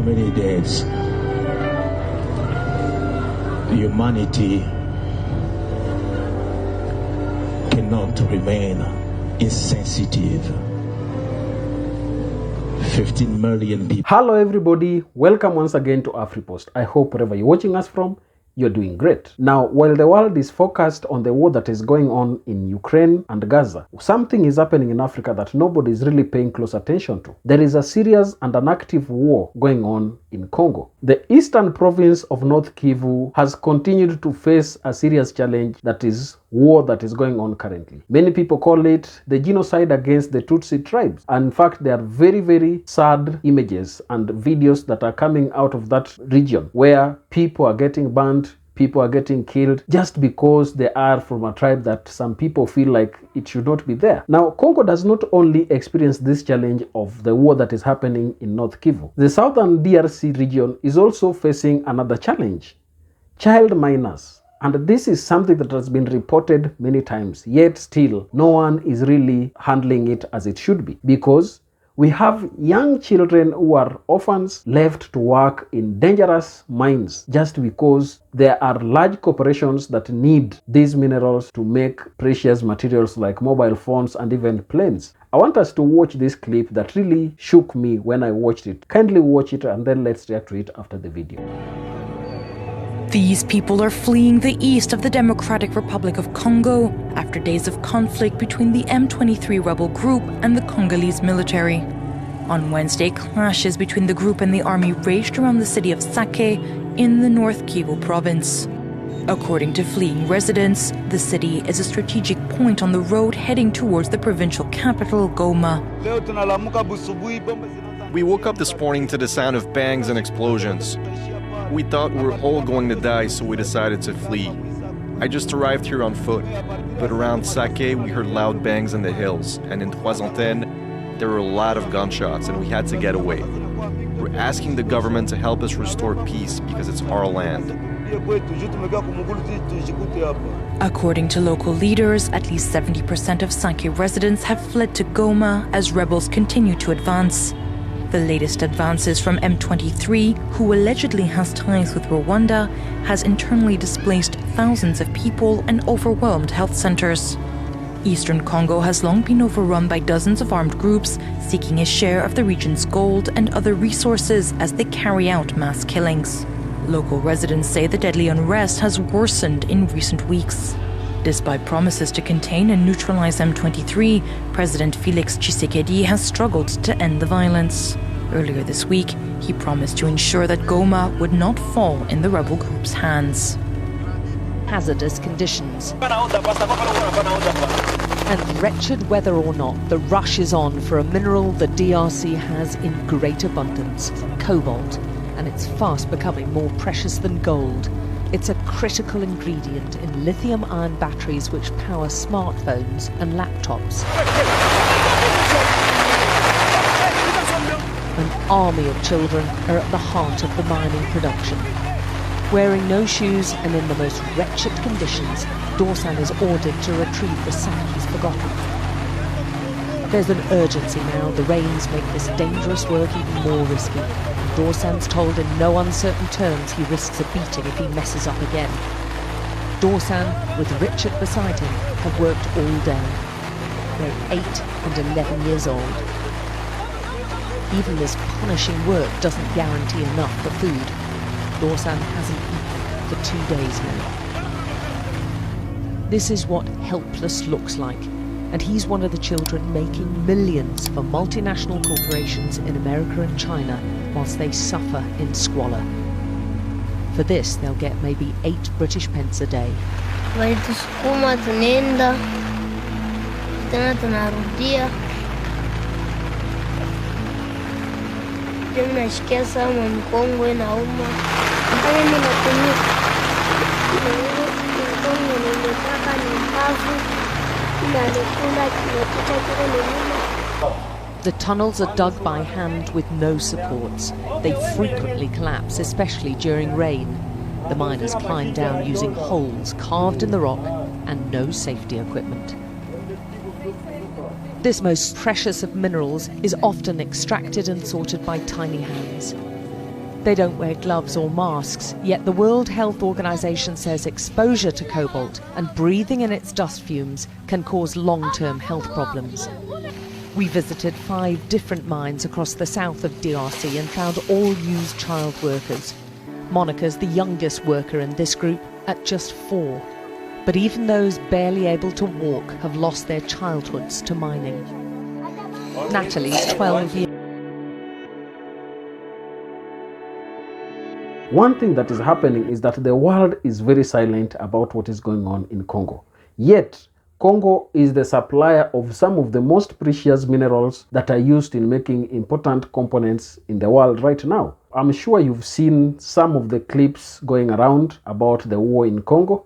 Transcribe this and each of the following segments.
many deaths. Humanity cannot remain insensitive. 15 million people. Hello everybody, welcome once again to AfriPost. I hope wherever you're watching us from, you're doing great. Now, while the world is focused on the war that is going on in Ukraine and Gaza, something is happening in Africa that nobody is really paying close attention to. There is a serious and an active war going on in Congo. The eastern province of North Kivu has continued to face a serious challenge, that is war that is going on currently. Many people call it the genocide against the Tutsi tribes. And in fact, there are very, very sad images and videos that are coming out of that region where people are getting burned, people are getting killed just because they are from a tribe that some people feel like it should not be there. Now, Congo does not only experience this challenge of the war that is happening in North Kivu. The southern DRC region is also facing another challenge: child minors. And this is something that has been reported many times, yet still no one is really handling it as it should be, because we have young children who are orphans left to work in dangerous mines just because there are large corporations that need these minerals to make precious materials like mobile phones and even planes. I want us to watch this clip that really shook me when I watched it. Kindly watch it and then let's react to it after the video. These people are fleeing the east of the Democratic Republic of Congo after days of conflict between the M23 rebel group and the Congolese military. On Wednesday, clashes between the group and the army raged around the city of Sake in the North Kivu province. According to fleeing residents, the city is a strategic point on the road heading towards the provincial capital, Goma. We woke up this morning to the sound of bangs and explosions. We thought we were all going to die, so we decided to flee. I just arrived here on foot, but around Sake we heard loud bangs in the hills, and in Trois-Antennes there were a lot of gunshots and we had to get away. We're asking the government to help us restore peace because it's our land. According to local leaders, at least 70% of Sake residents have fled to Goma as rebels continue to advance. The latest advances from M23, who allegedly has ties with Rwanda, has internally displaced thousands of people and overwhelmed health centers. Eastern Congo has long been overrun by dozens of armed groups seeking a share of the region's gold and other resources as they carry out mass killings. Local residents say the deadly unrest has worsened in recent weeks. Despite promises to contain and neutralize M23, President Felix Tshisekedi has struggled to end the violence. Earlier this week, he promised to ensure that Goma would not fall in the rebel group's hands. Hazardous conditions. And wretched weather or not, the rush is on for a mineral the DRC has in great abundance, cobalt, and it's fast becoming more precious than gold. It's a critical ingredient in lithium-ion batteries which power smartphones and laptops. An army of children are at the heart of the mining production. Wearing no shoes and in the most wretched conditions, Dorsan is ordered to retrieve the sack he's forgotten. There's an urgency now. The rains make this dangerous work even more risky. Dorsan's told in no uncertain terms he risks a beating if he messes up again. Dorsan, with Richard beside him, have worked all day. They're 8 and 11 years old. Even this punishing work doesn't guarantee enough for food. Dorsan hasn't eaten for 2 days now. This is what helpless looks like. And he's one of the children making millions for multinational corporations in America and China whilst they suffer in squalor. For this, they'll get maybe 8 British pence a day. Walitusukuma tunaenda tena tunarudia. Mimi nashikia sana mkongo inauma. Mpaka mimi natumia. Mkongo nimetaka ni mbavu. The tunnels are dug by hand with no supports. They frequently collapse, especially during rain. The miners climb down using holes carved in the rock and no safety equipment. This most precious of minerals is often extracted and sorted by tiny hands. They don't wear gloves or masks, yet the World Health Organization says exposure to cobalt and breathing in its dust fumes can cause long-term health problems. We visited 5 different mines across the south of DRC and found all used child workers. Monica's the youngest worker in this group at just 4. But even those barely able to walk have lost their childhoods to mining. Natalie's 12 years. One thing that is happening is that the world is very silent about what is going on in Congo. Yet, Congo is the supplier of some of the most precious minerals that are used in making important components in the world right now. I'm sure you've seen some of the clips going around about the war in Congo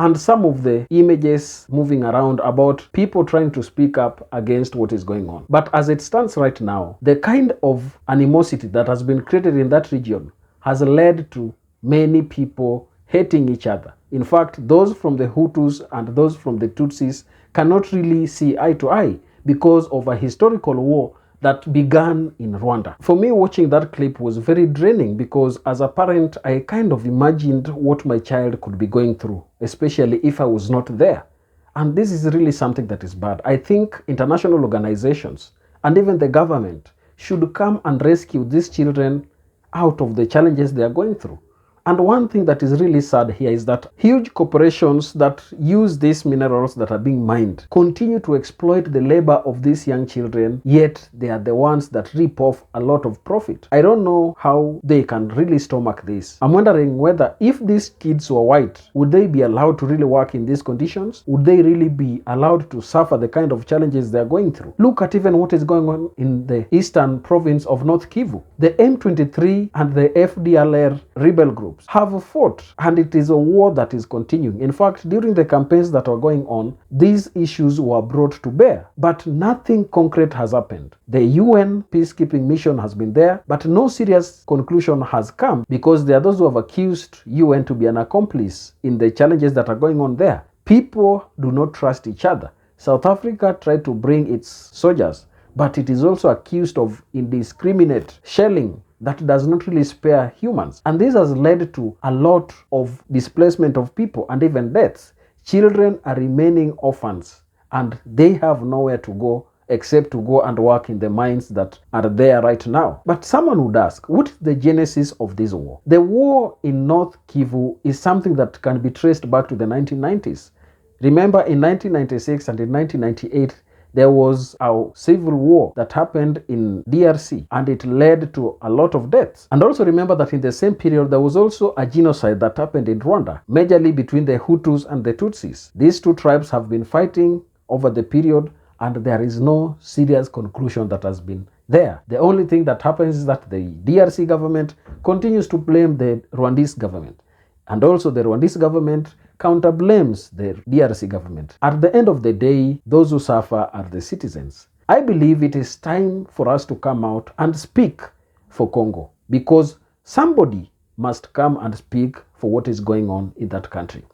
and some of the images moving around about people trying to speak up against what is going on. But as it stands right now, the kind of animosity that has been created in that region has led to many people hating each other. In fact, those from the Hutus and those from the Tutsis cannot really see eye to eye because of a historical war that began in Rwanda. For me, watching that clip was very draining because as a parent, I kind of imagined what my child could be going through, especially if I was not there. And this is really something that is bad. I think international organizations and even the government should come and rescue these children out of the challenges they are going through. And one thing that is really sad here is that huge corporations that use these minerals that are being mined continue to exploit the labor of these young children, yet they are the ones that reap off a lot of profit. I don't know how they can really stomach this. I'm wondering whether if these kids were white, would they be allowed to really work in these conditions? Would they really be allowed to suffer the kind of challenges they are going through? Look at even what is going on in the eastern province of North Kivu. The M23 and the FDLR rebel group have fought, and it is a war that is continuing. In fact, during the campaigns that were going on, these issues were brought to bear, but nothing concrete has happened. The UN peacekeeping mission has been there, but no serious conclusion has come because there are those who have accused UN to be an accomplice in the challenges that are going on there. People do not trust each other. South Africa tried to bring its soldiers, but it is also accused of indiscriminate shelling that does not really spare humans. And this has led to a lot of displacement of people and even deaths. Children are remaining orphans and they have nowhere to go except to go and work in the mines that are there right now. But someone would ask, what is the genesis of this war? The war in North Kivu is something that can be traced back to the 1990s. Remember, in 1996 and in 1998, there was a civil war that happened in DRC and it led to a lot of deaths. And also remember that in the same period, there was also a genocide that happened in Rwanda, majorly between the Hutus and the Tutsis. These two tribes have been fighting over the period and there is no serious conclusion that has been there. The only thing that happens is that the DRC government continues to blame the Rwandese government. And also the Rwandese government counter-blames the DRC government. At the end of the day, those who suffer are the citizens. I believe it is time for us to come out and speak for Congo because somebody must come and speak for what is going on in that country.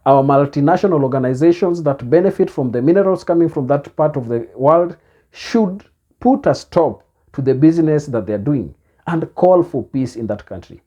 Our multinational organizations that benefit from the minerals coming from that part of the world should put a stop to the business that they're doing and call for peace in that country.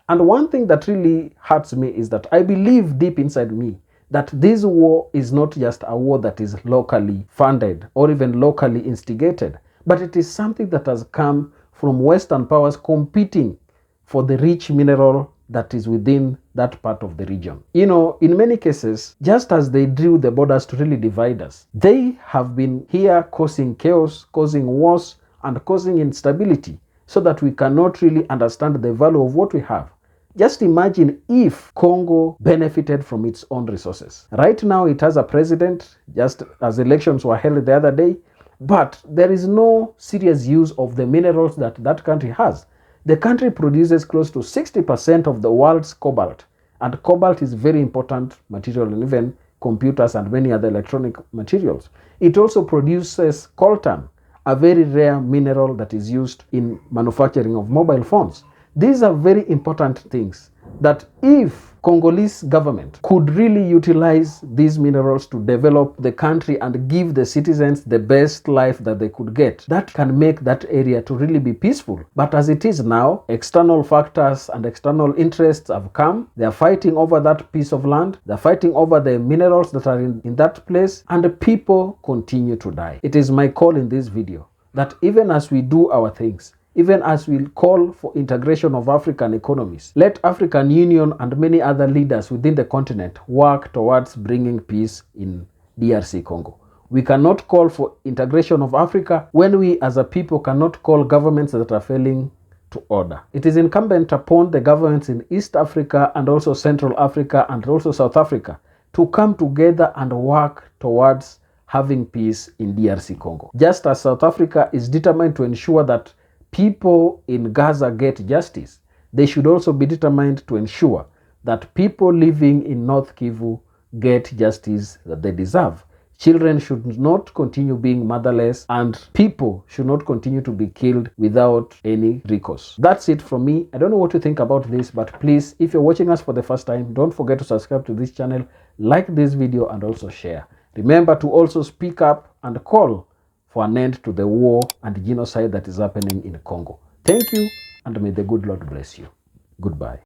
And one thing that really hurts me is that I believe deep inside me that this war is not just a war that is locally funded or even locally instigated, but it is something that has come from Western powers competing for the rich mineral that is within that part of the region. You know, in many cases, just as they drew the borders to really divide us, they have been here causing chaos, causing wars, and causing instability so that we cannot really understand the value of what we have. Just imagine if Congo benefited from its own resources. Right now it has a president, just as elections were held the other day, but there is no serious use of the minerals that that country has. The country produces close to 60% of the world's cobalt, and cobalt is very important material in even computers and many other electronic materials. It also produces coltan, a very rare mineral that is used in manufacturing of mobile phones. These are very important things that if Congolese government could really utilize these minerals to develop the country and give the citizens the best life that they could get, that can make that area to really be peaceful. But as it is now, external factors and external interests have come. They are fighting over that piece of land. They are fighting over the minerals that are in that place, and the people continue to die. It is my call in this video that even as we do our things, even as we call for integration of African economies, let African Union and many other leaders within the continent work towards bringing peace in DRC Congo. We cannot call for integration of Africa when we as a people cannot call governments that are failing to order. It is incumbent upon the governments in East Africa and also Central Africa and also South Africa to come together and work towards having peace in DRC Congo. Just as South Africa is determined to ensure that people in Gaza get justice, they should also be determined to ensure that people living in North Kivu get justice that they deserve. Children should not continue being motherless, and people should not continue to be killed without any recourse. That's it from me. I don't know what you think about this, but please, if you're watching us for the first time, don't forget to subscribe to this channel, like this video, and also share. Remember to also speak up and call for an end to the war and genocide that is happening in Congo. Thank you, and may the good Lord bless you. Goodbye.